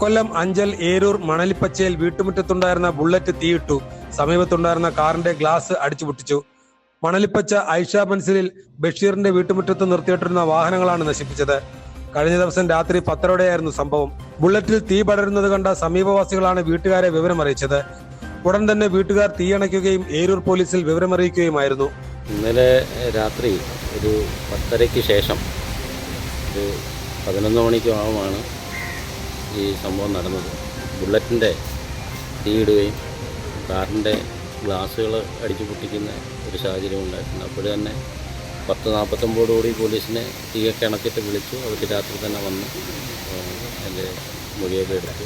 Kollam Anchal Eroor മണലിപ്പച്ചയിൽ വീട്ടുമുറ്റത്തുണ്ടായിരുന്ന bullet തീയിട്ടു. സമീപത്തുണ്ടായിരുന്ന കാറിന്റെ glass അടിച്ചു പൊട്ടിച്ചു. മണലിപ്പച്ച ഐഷ മൻസിലിൽ ബഷീറിന്റെ വീട്ടുമുറ്റത്ത് നിർത്തിയിട്ടിരുന്ന വാഹനങ്ങളാണ് നശിപ്പിച്ചത്. കഴിഞ്ഞ ദിവസം രാത്രി 10:30 സംഭവം. ബുള്ളറ്റിൽ തീ പടരുന്നത് കണ്ട സമീപവാസികളാണ് വീട്ടുകാരെ വിവരമറിയിച്ചത്. ഉടൻ തന്നെ വീട്ടുകാർ തീയണയ്ക്കുകയും ഏരൂർ പോലീസിൽ വിവരമറിയിക്കുകയുമായിരുന്നു. ഇന്നലെ രാത്രി ഒരു 10:30 ശേഷം ഒരു 11 മണിക്കുമാണ് ഈ സംഭവം നടന്നത്. ബുള്ളറ്റിൻ്റെ തീയിടുകയും കാറിൻ്റെ ഗ്ലാസ്സുകൾ അടിച്ചു പൊട്ടിക്കുന്ന ഒരു സാഹചര്യം ഉണ്ടായിട്ടുണ്ട്. അപ്പോൾ തന്നെ 10:49 പോലീസിനെ തീയൊക്കെ അണച്ചിട്ട് വിളിച്ചു. അവർ രാത്രി തന്നെ വന്ന് അതിൻ്റെ മൊഴിയൊക്കെ എടുത്തു.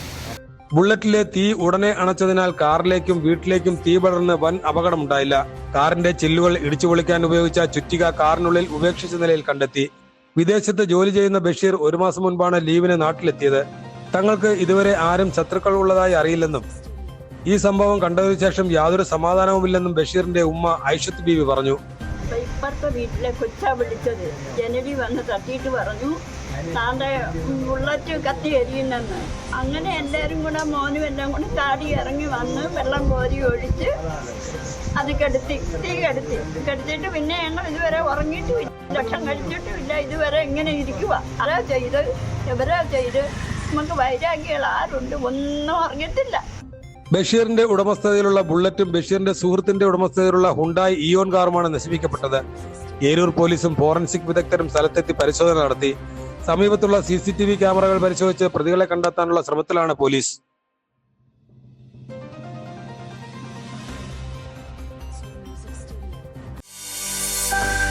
ബുള്ളറ്റിലെ തീ ഉടനെ അണച്ചതിനാൽ കാറിലേക്കും വീട്ടിലേക്കും തീ പടർന്ന് വൻ അപകടമുണ്ടായില്ല. കാറിന്റെ ചില്ലുകൾ ഇടിച്ചു പൊളിക്കാൻ ഉപയോഗിച്ച ചുറ്റിക കാറിനുള്ളിൽ ഉപേക്ഷിച്ച നിലയിൽ കണ്ടെത്തി. വിദേശത്ത് ജോലി ചെയ്യുന്ന ബഷീർ 1 മാസം മുൻപാണ് ലീവിന് നാട്ടിലെത്തിയത്. തങ്ങൾക്ക് ഇതുവരെ ആരും ശത്രുക്കൾ ഉള്ളതായി അറിയില്ലെന്നും ഈ സംഭവം കണ്ടതിനു ശേഷം യാതൊരു സമാധാനവുമില്ലെന്നും ബഷീറിന്റെ ഉമ്മ ഐഷത്ത് ബീവി പറഞ്ഞു. ഇപ്പുറത്തെ വീട്ടിലെ കൊച്ചാ വിളിച്ചത്. ജനലി വന്ന് തട്ടിയിട്ട് പറഞ്ഞു താൻ്റെ ബുള്ളറ്റ് കത്തി എരിയുന്നെന്ന്. അങ്ങനെ എല്ലാവരും കൂടെ മോനും എല്ലാം കൂടെ ചാടി ഇറങ്ങി വന്ന് വെള്ളം കോരി ഒഴിച്ച് അത് തീ കെടുത്തിട്ട് പിന്നെ ഞങ്ങൾ ഇതുവരെ ഉറങ്ങിയിട്ടുമില്ല, ലക്ഷം കഴിച്ചിട്ടുമില്ല. ഇതുവരെ ഇങ്ങനെ ഇരിക്കുക. ആരാ ചെയ്ത്, എവരാ ചെയ്ത്, നമുക്ക് വൈരാഗ്യങ്ങൾ ആരുണ്ട്, ഒന്നും അറിയത്തില്ല. ബഷീറിന്റെ ഉടമസ്ഥതയിലുള്ള ബുള്ളറ്റും ബഷീറിന്റെ സുഹൃത്തിന്റെ ഉടമസ്ഥതയിലുള്ള ഹുണ്ടായി ഇയോൺ കാറുമാണ് നശിപ്പിക്കപ്പെട്ടത്. ഏരൂർ പോലീസും ഫോറൻസിക് വിദഗ്ധരും സ്ഥലത്തെത്തി പരിശോധന നടത്തി. സമീപത്തുള്ള CCTV ക്യാമറകൾ പരിശോധിച്ച് പ്രതികളെ കണ്ടെത്താനുള്ള ശ്രമത്തിലാണ് പോലീസ്.